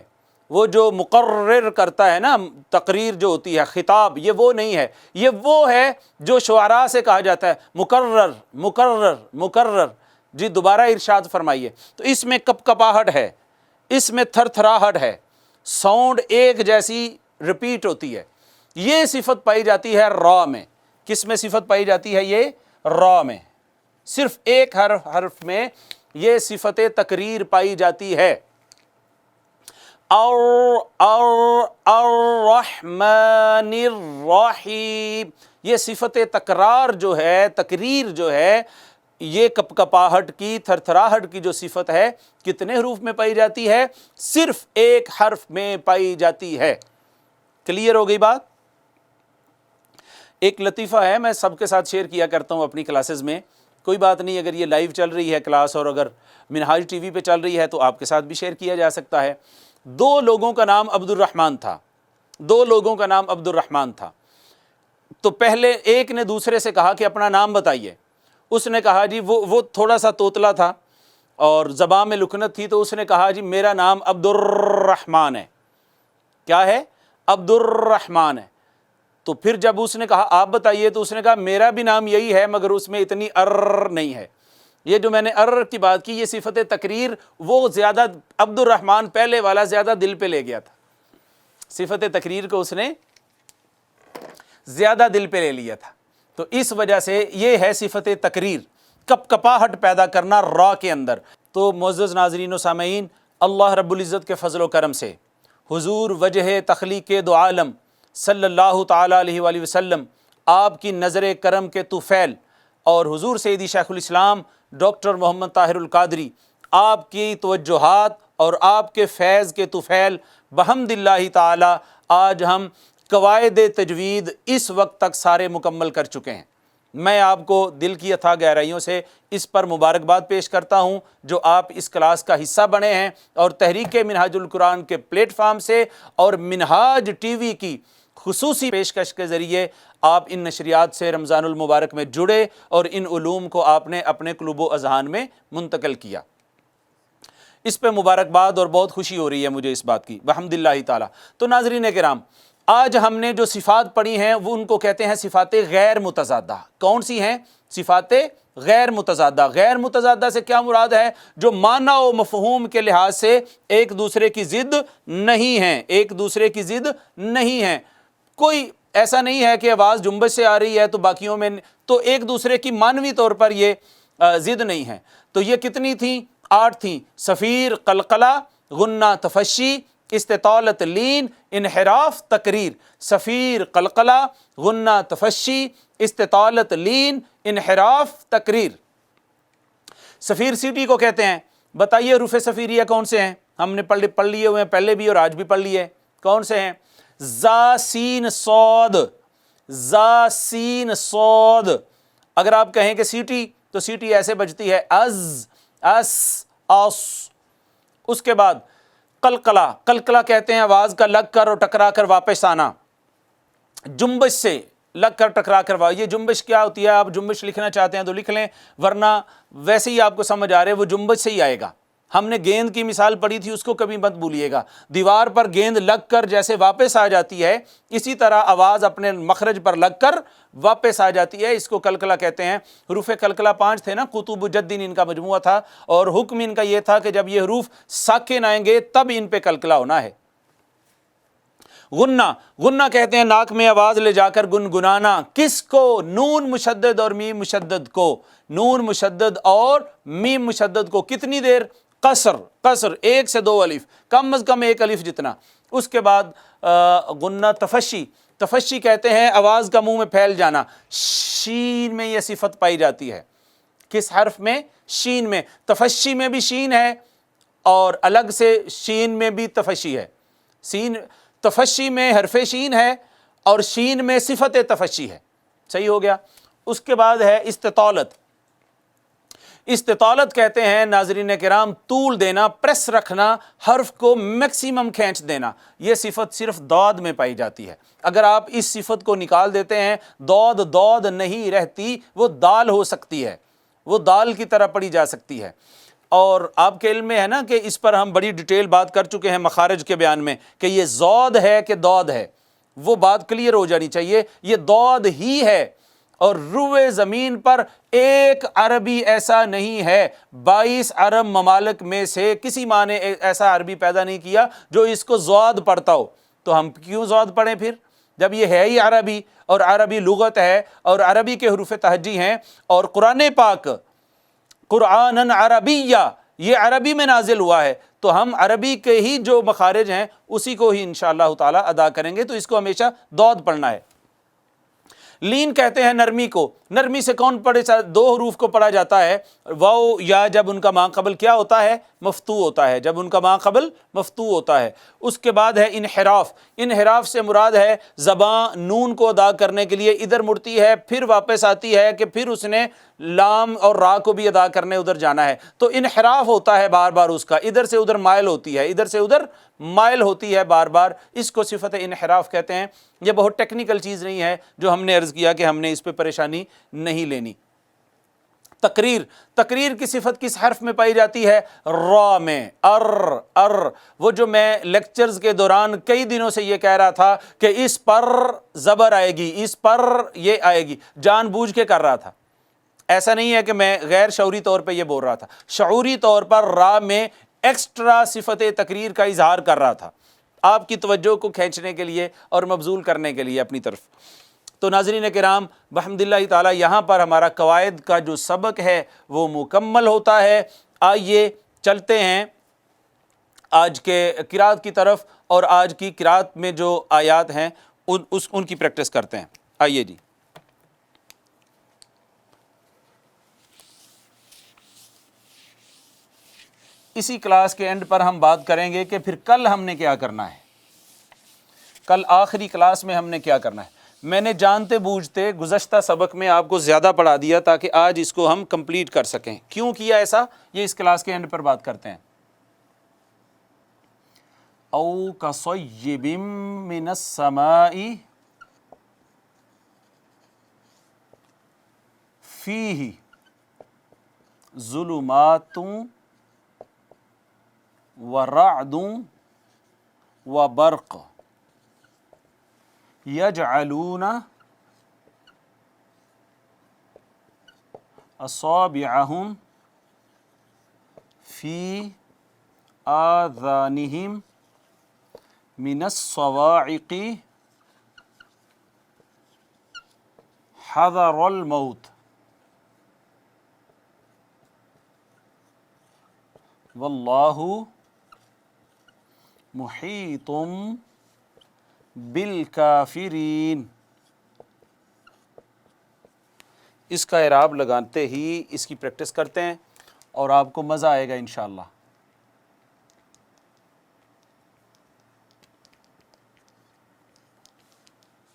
وہ جو مقرر کرتا ہے نا، تقریر جو ہوتی ہے خطاب، یہ وہ نہیں ہے، یہ وہ ہے جو شعراء سے کہا جاتا ہے مقرر مقرر مقرر۔ جی دوبارہ ارشاد فرمائیے۔ تو اس میں کپ کپاہٹ ہے، اس میں تھر تھراہٹ ہے، ساؤنڈ ایک جیسی ریپیٹ ہوتی ہے۔ یہ صفت پائی جاتی ہے را میں۔ کس میں صفت پائی جاتی ہے؟ یہ را میں، صرف ایک حرف میں یہ صفت تقریر پائی جاتی ہے۔ الرحمن الرحیم، یہ صفت تکرار جو ہے، تقریر جو ہے، یہ کپ کپاہٹ کی، تھر تھراہٹ کی جو صفت ہے، کتنے حروف میں پائی جاتی ہے؟ صرف ایک حرف میں پائی جاتی ہے۔ کلیئر ہو گئی بات؟ ایک لطیفہ ہے، میں سب کے ساتھ شیئر کیا کرتا ہوں اپنی کلاسز میں، کوئی بات نہیں اگر یہ لائیو چل رہی ہے کلاس اور اگر منہاج ٹی وی پہ چل رہی ہے تو آپ کے ساتھ بھی شیئر کیا جا سکتا ہے۔ دو لوگوں کا نام عبد الرحمن تھا، دو لوگوں کا نام عبد الرحمن تھا۔ تو پہلے ایک نے دوسرے سے کہا کہ اپنا نام بتائیے، اس نے کہا جی وہ تھوڑا سا توتلا تھا اور زبان میں لکنت تھی، تو اس نے کہا جی میرا نام عبد الرحمن ہے۔ کیا ہے؟ عبد الرحمن ہے۔ تو پھر جب اس نے کہا آپ بتائیے، تو اس نے کہا میرا بھی نام یہی ہے مگر اس میں اتنی نہیں ہے۔ یہ جو میں نے کی بات کی، یہ صفت تقریر، وہ زیادہ عبد الرحمن پہلے والا زیادہ دل پہ لے گیا تھا، صفت تقریر کو اس نے زیادہ دل پہ لے لیا تھا، تو اس وجہ سے یہ ہے صفت تقریر، کپ کپاہٹ پیدا کرنا را کے اندر۔ تو معزز ناظرین و سامعین، اللہ رب العزت کے فضل و کرم سے حضور وجہ تخلیق دو عالم صلی اللہ تعالیٰ علیہ وآلہ وسلم، آپ کی نظر کرم کے طفیل اور حضور سیدی شیخ الاسلام ڈاکٹر محمد طاہر القادری، آپ کی توجہات اور آپ کے فیض کے طفیل بحمد اللہ تعالی آج ہم قواعد تجوید اس وقت تک سارے مکمل کر چکے ہیں۔ میں آپ کو دل کی اتھاہ گہرائیوں سے اس پر مبارکباد پیش کرتا ہوں جو آپ اس کلاس کا حصہ بنے ہیں، اور تحریک منہاج القرآن کے پلیٹ فارم سے اور منہاج ٹی وی کی خصوصی پیشکش کے ذریعے آپ ان نشریات سے رمضان المبارک میں جڑے اور ان علوم کو آپ نے اپنے قلوب و اذہان میں منتقل کیا۔ اس پہ مبارکباد اور بہت خوشی ہو رہی ہے مجھے اس بات کی بحمد اللہ تعالیٰ۔ تو ناظرین کرام، آج ہم نے جو صفات پڑھی ہیں وہ ان کو کہتے ہیں صفات غیر متضادہ۔ کون سی ہیں؟ صفات غیر متضادہ۔ غیر متضادہ سے کیا مراد ہے؟ جو معنی و مفہوم کے لحاظ سے ایک دوسرے کی ضد نہیں ہیں، ایک دوسرے کی ضد نہیں ہیں۔ کوئی ایسا نہیں ہے کہ آواز جنبش سے آ رہی ہے تو باقیوں میں تو ایک دوسرے کی معنوی طور پر یہ ضد نہیں ہے۔ تو یہ کتنی تھیں؟ 8 تھیں۔ صفیر، قلقلہ، غنہ تفشی، استطالت لین، انحراف تقریر۔ صفیر، قلقلہ، غنہ تفشی، استطالت لین، انحراف تقریر۔ صفیر سیٹی کو کہتے ہیں۔ بتائیے حروف صفیریہ کون سے ہیں؟ ہم نے پڑھ لیے ہوئے ہیں پہلے بھی اور آج بھی پڑھ لیے۔ کون سے ہیں؟ زا سین صاد، زا سین صاد۔ اگر آپ کہیں کہ سیٹی تو سیٹی ایسے بجتی ہے از، اس، اس۔ اس کے بعد قلقلہ، قلقلہ کہتے ہیں آواز کا لگ کر اور ٹکرا کر واپس آنا، جنبش سے لگ کر ٹکرا کر یہ جنبش کیا ہوتی ہے؟ آپ جنبش لکھنا چاہتے ہیں تو لکھ لیں، ورنہ ویسے ہی آپ کو سمجھ آ رہے وہ جنبش سے ہی آئے گا۔ ہم نے گیند کی مثال پڑھی تھی، اس کو کبھی مت بھولیے گا۔ دیوار پر گیند لگ کر جیسے واپس آ جاتی ہے، اسی طرح آواز اپنے مخرج پر لگ کر واپس آ جاتی ہے، اس کو قلقلہ کہتے ہیں۔ حروف قلقلہ 5 تھے نا، قطب جدین ان کا مجموعہ تھا، اور حکم ان کا یہ تھا کہ جب یہ حروف ساکن آئیں گے تب ان پہ قلقلہ ہونا ہے۔ غنہ، غنہ کہتے ہیں ناک میں آواز لے جا کر گنگنانا. کس کو؟ نون مشدد اور میم مشدد کو. نون مشدد اور میم مشدد کو. کتنی دیر؟ قصر. قصر 1 سے 2 الف، کم از کم 1 الف جتنا. اس کے بعد غنہ تفشی. تفشی کہتے ہیں آواز کا منہ میں پھیل جانا. شین میں یہ صفت پائی جاتی ہے. کس حرف میں؟ شین میں. تفشی میں بھی شین ہے اور الگ سے شین میں بھی تفشی ہے. سین تفشی میں حرف شین ہے اور شین میں صفت تفشی ہے. صحیح ہو گیا. اس کے بعد ہے استطالت. استطالت کہتے ہیں ناظرین کرام طول دینا، پریس رکھنا، حرف کو میکسیمم کھینچ دینا. یہ صفت صرف داد میں پائی جاتی ہے. اگر آپ اس صفت کو نکال دیتے ہیں، دود دود نہیں رہتی، وہ دال ہو سکتی ہے، وہ دال کی طرح پڑھی جا سکتی ہے. اور آپ کے علم میں ہے نا کہ اس پر ہم بڑی ڈیٹیل بات کر چکے ہیں مخارج کے بیان میں کہ یہ زود ہے کہ دود ہے. وہ بات کلیئر ہو جانی چاہیے. یہ دود ہی ہے. اور روئے زمین پر ایک عربی ایسا نہیں ہے، 22 عرب ممالک میں سے کسی ماں نے ایسا عربی پیدا نہیں کیا جو اس کو زود پڑھتا ہو. تو ہم کیوں زود پڑھیں پھر، جب یہ ہے ہی عربی اور عربی لغت ہے اور عربی کے حروف تہجی ہیں. اور قرآن پاک قرآناً عربیہ یہ عربی میں نازل ہوا ہے، تو ہم عربی کے ہی جو مخارج ہیں اسی کو ہی انشاءاللہ تعالی ادا کریں گے. تو اس کو ہمیشہ دود پڑھنا ہے. لین کہتے ہیں نرمی کو. نرمی سے کون پڑھے؟ 2 حروف کو پڑھا جاتا ہے، واو یا، جب ان کا ما قبل کیا ہوتا ہے؟ مفتوح ہوتا ہے. جب ان کا ما قبل مفتوح ہوتا ہے. اس کے بعد ہے انحراف. انحراف سے مراد ہے زبان نون کو ادا کرنے کے لیے ادھر مڑتی ہے، پھر واپس آتی ہے کہ پھر اس نے لام اور را کو بھی ادا کرنے ادھر جانا ہے. تو انحراف ہوتا ہے بار بار، اس کا ادھر سے ادھر مائل ہوتی ہے، ادھر سے ادھر مائل ہوتی ہے بار بار. اس کو صفت انحراف کہتے ہیں. یہ بہت ٹیکنیکل چیز نہیں ہے جو ہم نے عرض کیا کہ ہم نے اس پہ پریشانی نہیں لینی. تقریر. تقریر کی صفت کس حرف میں پائی جاتی ہے؟ را میں. ار. وہ جو میں لیکچرز کے دوران کئی دنوں سے یہ کہہ رہا تھا کہ اس پر زبر آئے گی، اس پر یہ آئے گی، جان بوجھ کے کر رہا تھا. ایسا نہیں ہے کہ میں غیر شعوری طور پہ یہ بول رہا تھا، شعوری طور پر را میں ایکسٹرا صفت تقریر کا اظہار کر رہا تھا آپ کی توجہ کو کھینچنے کے لیے اور مبذول کرنے کے لیے اپنی طرف. تو ناظرین کرام بحمد اللہ تعالی یہاں پر ہمارا قواعد کا جو سبق ہے وہ مکمل ہوتا ہے. آئیے چلتے ہیں آج کے قرات کی طرف، اور آج کی قرات میں جو آیات ہیں ان کی پریکٹس کرتے ہیں. آئیے جی. اسی کلاس کے اینڈ پر ہم بات کریں گے کہ پھر کل ہم نے کیا کرنا ہے. کل آخری کلاس میں ہم نے کیا کرنا ہے. میں نے جانتے بوجھتے گزشتہ سبق میں آپ کو زیادہ پڑھا دیا تاکہ آج اس کو ہم کمپلیٹ کر سکیں. کیوں کیا ایسا، یہ اس کلاس کے اینڈ پر بات کرتے ہیں. او کصیب من السماء فیہ ظلمات ورعد وبرق یجعلون اصابعہم فی آذانہم من الصواعق حذر الموت واللہ محیط بالکافرین. اس کا اعراب لگاتے ہی اس کی پریکٹس کرتے ہیں اور آپ کو مزہ آئے گا انشاءاللہ.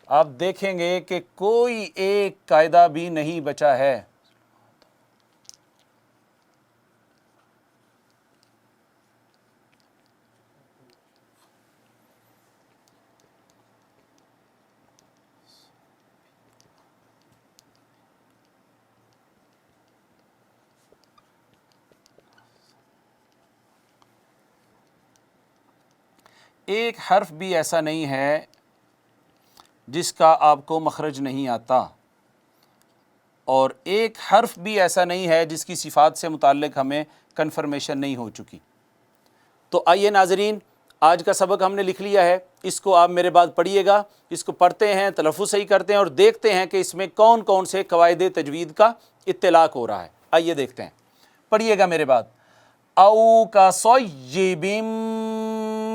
آپ دیکھیں گے کہ کوئی ایک قاعدہ بھی نہیں بچا ہے. ایک حرف بھی ایسا نہیں ہے جس کا آپ کو مخرج نہیں آتا، اور ایک حرف بھی ایسا نہیں ہے جس کی صفات سے متعلق ہمیں کنفرمیشن نہیں ہو چکی. تو آئیے ناظرین آج کا سبق ہم نے لکھ لیا ہے، اس کو آپ میرے بعد پڑھیے گا، اس کو پڑھتے ہیں، تلفظ صحیح کرتے ہیں اور دیکھتے ہیں کہ اس میں کون کون سے قواعد تجوید کا اطلاق ہو رہا ہے۔ آئیے دیکھتے ہیں، پڑھیے گا میرے بعد۔ او کصیب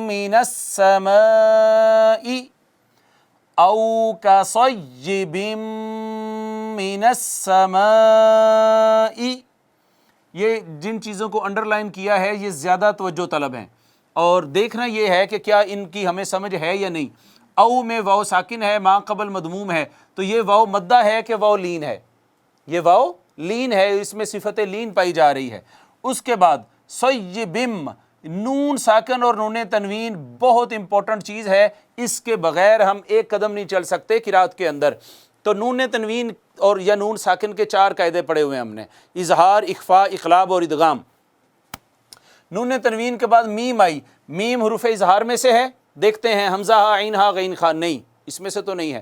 من السماء، او کصیب من السماء، یہ جن چیزوں کو انڈر لائن کیا ہے یہ زیادہ توجہ طلب ہیں، اور دیکھنا یہ ہے کہ کیا ان کی ہمیں سمجھ ہے یا نہیں۔ او میں واو ساکن ہے، ما قبل مضموم ہے، تو یہ واو مدہ ہے کہ واو لین ہے؟ یہ واو لین ہے، اس میں صفت لین پائی جا رہی ہے۔ اس کے بعد صیبم، نون ساکن اور نون تنوین بہت امپورٹنٹ چیز ہے، اس کے بغیر ہم ایک قدم نہیں چل سکتے قرات کے اندر۔ تو نون تنوین اور یا نون ساکن کے 4 قاعدے پڑھے ہوئے ہم نے، اظہار، اخفاء، اقلاب اور ادغام۔ نون تنوین کے بعد میم آئی، میم حروف اظہار میں سے ہے، دیکھتے ہیں حمزہ ہا عین ہا غین خا، نہیں اس میں سے تو نہیں ہے۔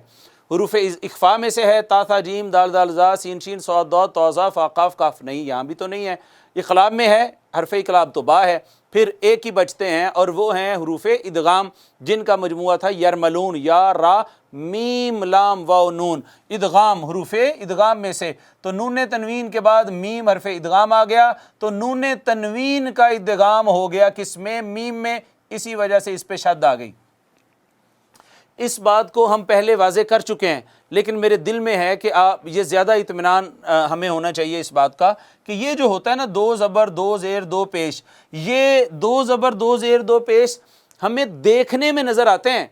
حروف اخفاء میں سے ہے، تا تھا جیم دال دال زا سین شین صاد ضاد طا ظا فا قاف کاف، نہیں یہاں بھی تو نہیں ہے۔ اقلاب میں ہے، حرف اقلاب تو با ہے، پھر ایک ہی بچتے ہیں اور وہ ہیں حروف ادغام جن کا مجموعہ تھا یرملون، یا را میم لام واو نون، ادغام حروف ادغام میں سے۔ تو نون تنوین کے بعد میم حرف ادغام آ گیا، تو نون تنوین کا ادغام ہو گیا کس میں؟ میم میں، اسی وجہ سے اس پہ شد آ گئی۔ اس بات کو ہم پہلے واضح کر چکے ہیں، لیکن میرے دل میں ہے کہ آپ یہ زیادہ اطمینان ہمیں ہونا چاہیے اس بات کا کہ یہ جو ہوتا ہے نا 2 زبر 2 زیر 2 پیش، یہ 2 زبر 2 زیر 2 پیش ہمیں دیکھنے میں نظر آتے ہیں،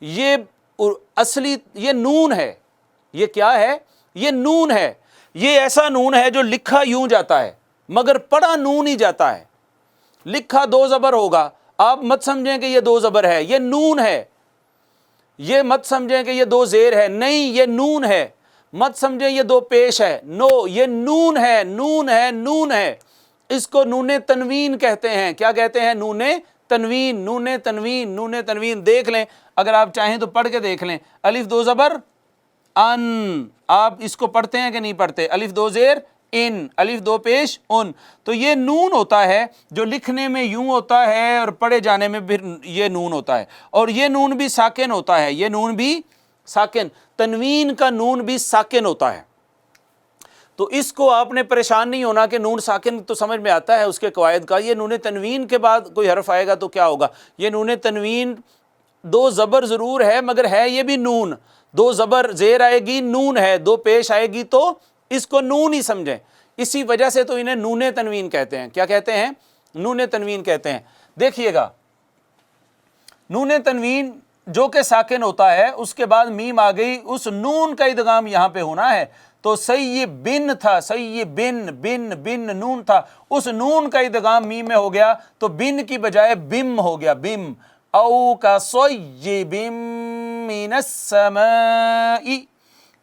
یہ اصلی یہ نون ہے۔ یہ کیا ہے؟ یہ نون ہے۔ یہ ایسا نون ہے جو لکھا یوں جاتا ہے مگر پڑھا نون ہی جاتا ہے۔ لکھا 2 زبر ہوگا، آپ مت سمجھیں کہ یہ 2 زبر ہے، یہ نون ہے۔ یہ مت سمجھیں کہ یہ 2 زیر ہے، نہیں یہ نون ہے۔ مت سمجھیں یہ 2 پیش ہے، نو یہ نون ہے، نون ہے، نون ہے۔ اس کو نون تنوین کہتے ہیں۔ کیا کہتے ہیں؟ نون تنوین، نون تنوین، نون تنوین۔ دیکھ لیں، اگر آپ چاہیں تو پڑھ کے دیکھ لیں۔ الف 2 زبر ان، آپ اس کو پڑھتے ہیں کہ نہیں پڑھتے؟ الف 2 زیر ان، الف 2 پیش ان، تو یہ نون ہوتا ہے جو لکھنے میں یوں ہوتا ہے اور پڑھے جانے میں پھر یہ نون ہوتا ہے، اور یہ نون بھی ساکن ہوتا ہے، یہ نون بھی ساکن، تنوین کا نون بھی ساکن ہوتا ہے۔ تو اس کو آپ نے پریشان نہیں ہونا کہ نون ساکن تو سمجھ میں آتا ہے اس کے قواعد کا، یہ نون تنوین کے بعد کوئی حرف آئے گا تو کیا ہوگا؟ یہ نون تنوین 2 زبر ضرور ہے مگر ہے یہ بھی نون، 2 زبر زیر آئے گی نون ہے، 2 پیش آئے گی تو اس کو نون ہی سمجھیں، اسی وجہ سے تو انہیں نون تنوین کہتے ہیں۔ کیا کہتے ہیں؟ نون تنوین کہتے ہیں۔ دیکھیے گا، نون تنوین جو کہ ساکن ہوتا ہے، اس کے بعد میم آ گئی، اس نون کا ادغام یہاں پہ ہونا ہے۔ تو سیبن تھا، سیبن، بن بن نون تھا، اس نون کا ادغام میم میں ہو گیا، تو بن کی بجائے بم ہو گیا، بم۔ او کصیب من السماء،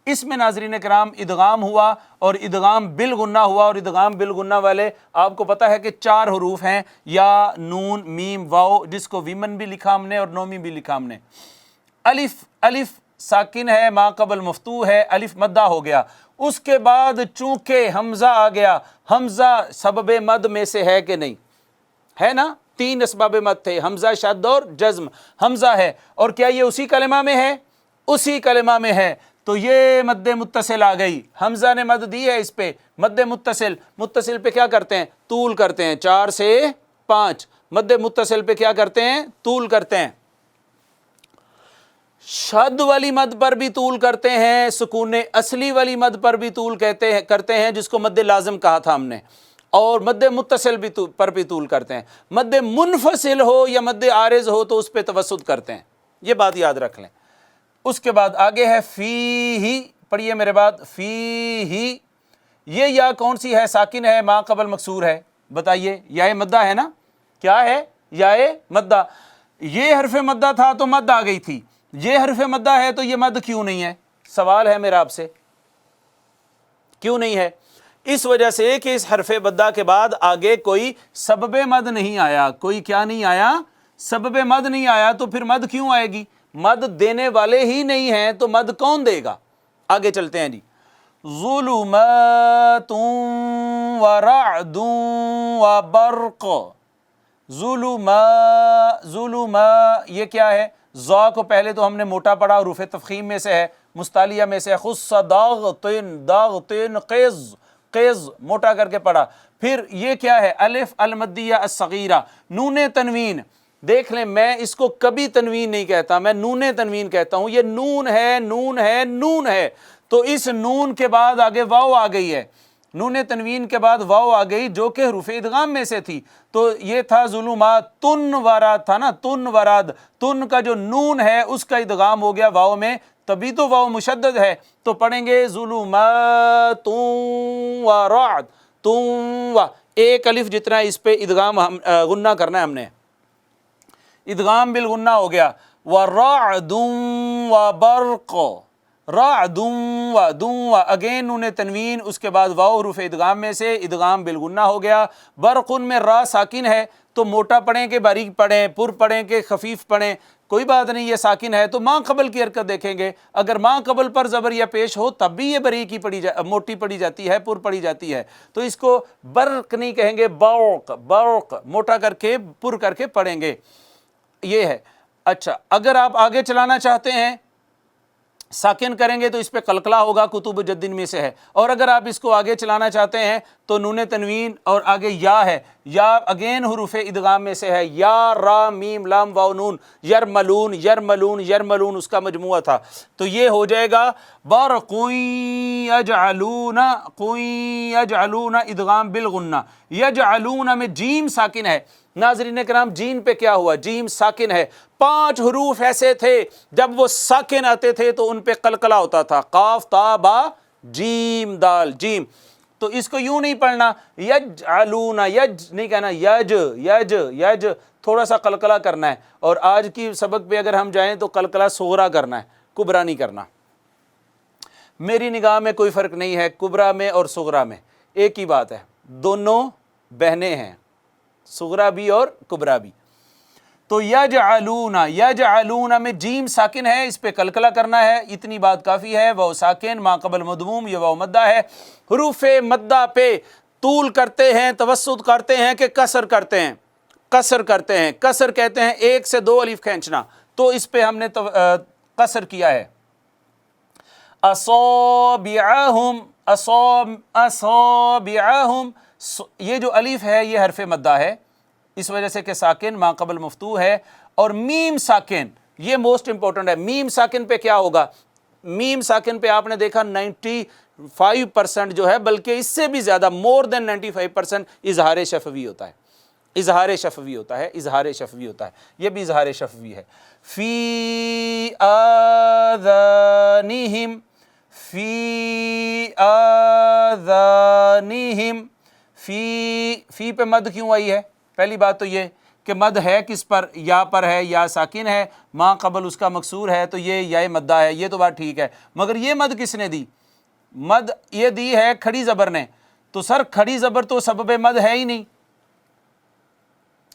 اس میں ناظرین کرام ادغام ہوا اور ادغام بالغنہ ہوا، اور ادغام بالغنہ والے آپ کو پتہ ہے کہ 4 حروف ہیں، یا نون میم واو، جس کو ویمن بھی لکھا ہم نے اور نومی بھی لکھا ہم نے۔ الف، الف ساکن ہے، ما قبل مفتوح ہے، الف مدہ ہو گیا۔ اس کے بعد چونکہ حمزہ آ گیا، حمزہ سبب مد میں سے ہے کہ نہیں ہے؟ نا 3 اسباب مد تھے، حمزہ، شد اور جزم۔ حمزہ ہے، اور کیا یہ اسی کلمہ میں ہے؟ اسی کلمہ میں ہے، تو یہ مد متصل آ گئی، حمزہ نے مد دی ہے اس پہ، مد متصل۔ متصل پہ کیا کرتے ہیں؟ طول کرتے ہیں، 4 سے 5۔ مد متصل پہ کیا کرتے ہیں؟ طول کرتے ہیں۔ شد والی مد پر بھی طول کرتے ہیں، سکون اصلی والی مد پر بھی طول کرتے ہیں جس کو مد لازم کہا تھا ہم نے، اور مد متصل بھی پر بھی طول کرتے ہیں۔ مد منفصل ہو یا مد عارض ہو تو اس پہ توسط کرتے ہیں، یہ بات یاد رکھ لیں۔ اس کے بعد آگے ہے فی ہی، پڑھیے میرے بعد، فی ہی، یہ یا کون سی ہے؟ ساکن ہے، ما قبل مکسور ہے، بتائیے، یا مدہ ہے نا؟ کیا ہے؟ یا مدہ۔ یہ حرف مدہ تھا تو مد آ گئی تھی، یہ حرف مدہ ہے تو یہ مد کیوں نہیں ہے؟ سوال ہے میرا آپ سے، کیوں نہیں ہے؟ اس وجہ سے کہ اس حرف مدہ کے بعد آگے کوئی سبب مد نہیں آیا، کوئی کیا نہیں آیا؟ سبب مد نہیں آیا، تو پھر مد کیوں آئے گی؟ مد دینے والے ہی نہیں ہیں تو مد کون دے گا؟ آگے چلتے ہیں جی۔ ظلمات ورعد وبرق، ظلمات یہ کیا ہے؟ ضا کو پہلے تو ہم نے موٹا پڑھا، حروف تفخیم میں سے ہے، مستعلیہ میں سے، خص داغتن داغتن قز قز موٹا کر کے پڑھا۔ پھر یہ کیا ہے؟ الف المدیہ الصغیرہ، نون تنوین۔ دیکھ لیں میں اس کو کبھی تنوین نہیں کہتا، میں نون تنوین کہتا ہوں۔ یہ نون ہے نون ہے نون ہے، تو اس نون کے بعد آگے واو آ گئی ہے، نون تنوین کے بعد واو آ گئی جو کہ حروف ادغام میں سے تھی، تو یہ تھا ظلمات، تن وراد تھا نا، تن وراد، تن کا جو نون ہے اس کا ادغام ہو گیا واو میں، تبھی تو واو مشدد ہے، تو پڑھیں گے ظلمات ورعد، تم و، ایک الف جتنا اس پہ ادغام غنہ کرنا ہے ہم نے، ادغام بالغنہ ہو گیا۔ وَرَعْدٌ وَبَرْقٌ، رعد و دوں، اگین نون تنوین، اس کے بعد واو حروف ادغام میں سے، ادغام بالغنہ ہو گیا۔ برقن میں را ساکن ہے تو موٹا پڑھیں کہ باریک پڑھیں، پر پڑھیں کہ خفیف پڑھیں، کوئی بات نہیں، یہ ساکن ہے تو ماں قبل کی حرکت دیکھیں گے، اگر ماں قبل پر زبر یا پیش ہو تب بھی یہ باریک ہی موٹی پڑھی جاتی ہے، پر پڑھی جاتی ہے، تو اس کو برق نہیں کہیں گے، برق برق، موٹا کر کے پر کر کے پڑھیں گے، یہ ہے۔ اچھا، اگر آپ آگے چلانا چاہتے ہیں ساکن کریں گے تو اس پہ قلقلہ ہوگا، کتب جدن میں سے ہے، اور اگر آپ اس کو آگے چلانا چاہتے ہیں تو نون تنوین اور آگے یا ہے، یا اگین حروف ادغام میں سے ہے، یا را میم لام واو نون، یرملون یرملون یرملون اس کا مجموعہ تھا، تو یہ ہو جائے گا برقوی یجعلون قوی یجعلون، ادغام بالغنہ، یجعلون میں جیم ساکن ہے، ناظرین کرام جین پہ کیا ہوا؟ جیم ساکن ہے، 5 حروف ایسے تھے جب وہ ساکن آتے تھے تو ان پہ قلقلہ ہوتا تھا، قاف تا با جیم دال جیم، تو اس کو یوں نہیں پڑھنا یجعلون، یج نہیں کہنا، یج یج یج، تھوڑا سا قلقلہ کرنا ہے، اور آج کی سبق پہ اگر ہم جائیں تو قلقلہ صغرا کرنا ہے، کبرا نہیں کرنا۔ میری نگاہ میں کوئی فرق نہیں ہے کبرا میں اور صغرا میں، ایک ہی بات ہے، دونوں بہنیں ہیں، صغرا بھی اور کبرا بھی۔ تو یجعلون، یجعلون میں جیم ساکن ہے، اس پہ قلقلہ کرنا ہے، اتنی بات کافی ہے، واو ساکن ما قبل مضموم، یہ واو مدہ ہے، حروف مدہ پہ طول کرتے ہیں، توسط کرتے ہیں کہ کسر کرتے ہیں؟ کسر کرتے ہیں، کسر کہتے ہیں 1 سے 2 الف کھینچنا، تو اس پہ ہم نے قصر کیا ہے۔ اصابعہم، اصابعہم، یہ جو الف ہے یہ حرف مدہ ہے، اس وجہ سے کہ ساکن ما قبل مفتوح ہے، اور میم ساکن یہ موسٹ امپورٹنٹ ہے، میم ساکن پہ کیا ہوگا؟ میم ساکن پہ آپ نے دیکھا 95% جو ہے، بلکہ اس سے بھی زیادہ، مور دین 95% اظہار شفوی ہوتا ہے، اظہار شفوی ہوتا ہے، اظہار شفوی ہوتا ہے، یہ بھی اظہار شفوی ہے۔ فی آذانہم، فی آذانہم، فی پہ مد کیوں آئی ہے؟ پہلی بات تو یہ کہ مد ہے کس پر؟ یا پر ہے، یا ساکن ہے، ماں قبل اس کا مکسور ہے تو یہ یا مدہ ہے، یہ تو بات ٹھیک ہے، مگر یہ مد کس نے دی؟ مد یہ دی ہے کھڑی زبر نے، تو سر کھڑی زبر تو سبب مد ہے ہی نہیں،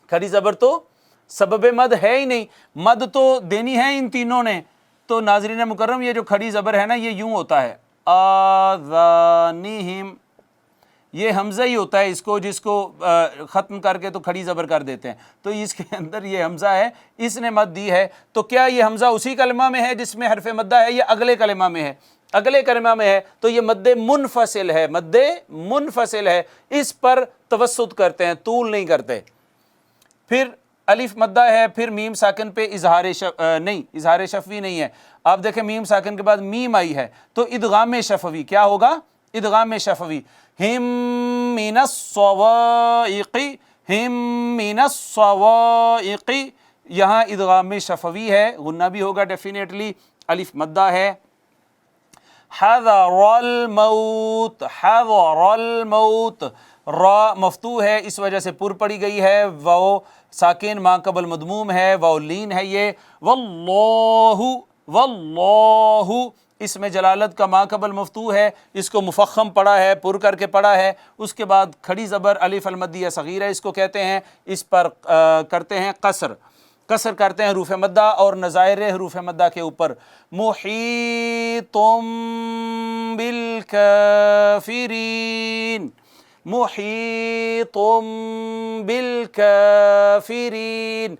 کھڑی زبر تو سبب مد ہے ہی نہیں، مد تو دینی ہے ان تینوں نے، تو ناظرین مکرم یہ جو کھڑی زبر ہے نا یہ یوں ہوتا ہے، آذانہم، یہ حمزہ ہی ہوتا ہے اس کو، جس کو ختم کر کے تو کھڑی زبر کر دیتے ہیں، تو اس کے اندر یہ حمزہ ہے، اس نے مد دی ہے، تو کیا یہ حمزہ اسی کلمہ میں ہے جس میں حرف مدہ ہے، یا اگلے کلمہ میں ہے؟ اگلے کلمہ میں ہے، تو یہ مد منفصل ہے، مد منفصل ہے، اس پر توسط کرتے ہیں، طول نہیں کرتے۔ پھر الف مدہ ہے، پھر میم ساکن پہ اظہار نہیں، اظہار شفوی نہیں ہے، آپ دیکھیں میم ساکن کے بعد میم آئی ہے تو ادغام شفوی کیا ہوگا؟ ادغام شفوی، ہم من الصواعق، ہم من الصواعق، یہاں ادغام شفوی ہے، غنہ بھی ہوگا ڈیفینیٹلی، الف مدہ ہے۔ حذر الموت، حذر الموت، را مفتوح ہے اس وجہ سے پر پڑی گئی ہے، واو ساکن ما قبل مضموم ہے، واو لین ہے یہ، واللہ، واللہ، اس میں جلالت کا ما قبل مفتوح ہے، اس کو مفخم پڑھا ہے، پر کر کے پڑھا ہے، اس کے بعد کھڑی زبر الف المدیہ صغیرہ اس کو کہتے ہیں، اس پر کرتے ہیں قصر، قصر کرتے ہیں حروف مدہ اور نظائر حروف مدہ کے اوپر۔ محیطم بالکافرین، محیطم بالکافرین،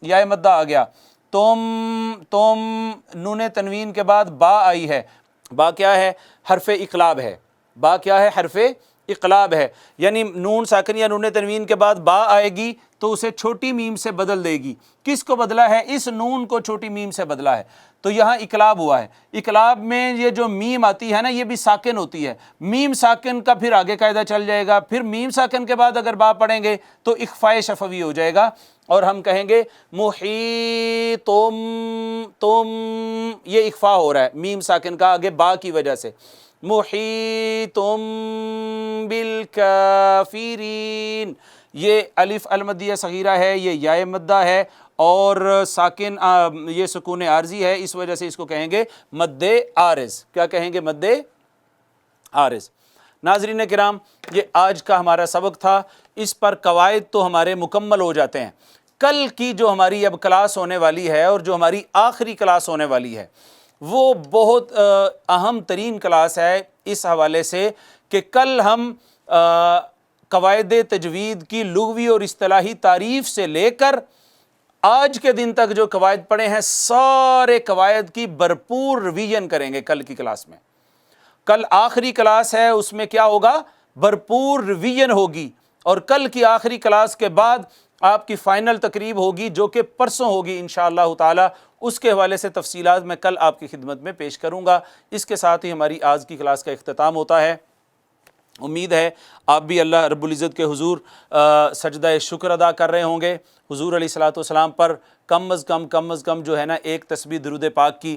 یا مدہ آ گیا، تم نون تنوین کے بعد با آئی ہے، با کیا ہے؟ حرف اقلاب ہے، با کیا ہے؟ حرف اقلاب ہے، یعنی نون ساکن یا نون تنوین کے بعد با آئے گی تو اسے چھوٹی میم سے بدل دے گی۔ کس کو بدلا ہے؟ اس نون کو چھوٹی میم سے بدلا ہے، تو یہاں اقلاب ہوا ہے۔ اقلاب میں یہ جو میم آتی ہے نا، یہ بھی ساکن ہوتی ہے، میم ساکن کا پھر آگے قاعدہ چل جائے گا، پھر میم ساکن کے بعد اگر با پڑھیں گے تو اخفاء شفوی ہو جائے گا، اور ہم کہیں گے محیطم، تم، یہ اخفاء ہو رہا ہے میم ساکن کا آگے با کی وجہ سے، محیطم بالکافرین، یہ الف المدیہ صغیرہ ہے، یہ یا مدہ ہے، اور ساکن یہ سکون عارضی ہے، اس وجہ سے اس کو کہیں گے مد عارض۔ کیا کہیں گے؟ مد عارض۔ ناظرین کرام، یہ آج کا ہمارا سبق تھا، اس پر قواعد تو ہمارے مکمل ہو جاتے ہیں۔ کل کی جو ہماری اب کلاس ہونے والی ہے اور جو ہماری آخری کلاس ہونے والی ہے، وہ بہت اہم ترین کلاس ہے اس حوالے سے کہ کل ہم قواعد تجوید کی لغوی اور اصطلاحی تعریف سے لے کر آج کے دن تک جو قواعد پڑھے ہیں، سارے قواعد کی بھرپور ریویژن کریں گے کل کی کلاس میں۔ کل آخری کلاس ہے، اس میں کیا ہوگا؟ بھرپور ریویژن ہوگی، اور کل کی آخری کلاس کے بعد آپ کی فائنل تقریب ہوگی جو کہ پرسوں ہوگی انشاءاللہ تعالی، اس کے حوالے سے تفصیلات میں کل آپ کی خدمت میں پیش کروں گا۔ اس کے ساتھ ہی ہماری آج کی کلاس کا اختتام ہوتا ہے۔ امید ہے آپ بھی اللہ رب العزت کے حضور سجدہ شکر ادا کر رہے ہوں گے، حضور علیہ الصلوۃ والسلام پر کم از کم جو ہے نا ایک تسبیح درود پاک کی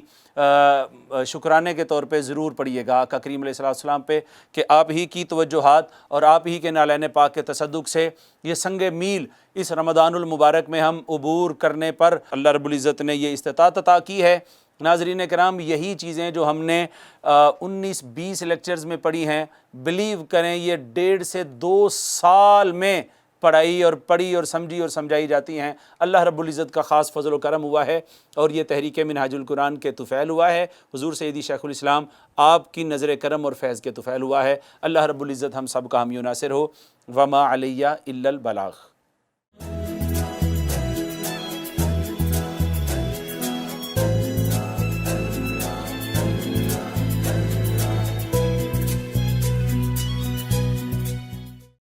شکرانے کے طور پہ ضرور پڑھیے گا آقا کریم علیہ الصلوۃ والسلام پہ، کہ آپ ہی کی توجہات اور آپ ہی کے نالین پاک کے تصدق سے یہ سنگ میل اس رمضان المبارک میں ہم عبور کرنے پر اللہ رب العزت نے یہ استطاعت عطا کی ہے۔ ناظرین کرام، یہی چیزیں جو ہم نے 19-20 لیکچرز میں پڑھی ہیں، بلیو کریں یہ 1.5 سے 2 سال میں پڑھی اور سمجھائی جاتی ہیں۔ اللہ رب العزت کا خاص فضل و کرم ہوا ہے، اور یہ تحریک منہاج القرآن کے طفیل ہوا ہے، حضور سیدی شیخ الاسلام آپ کی نظر کرم اور فیض کے طفیل ہوا ہے۔ اللہ رب العزت ہم سب کا حامی و ناصر ہو۔ وما علیہ الا البلاغ۔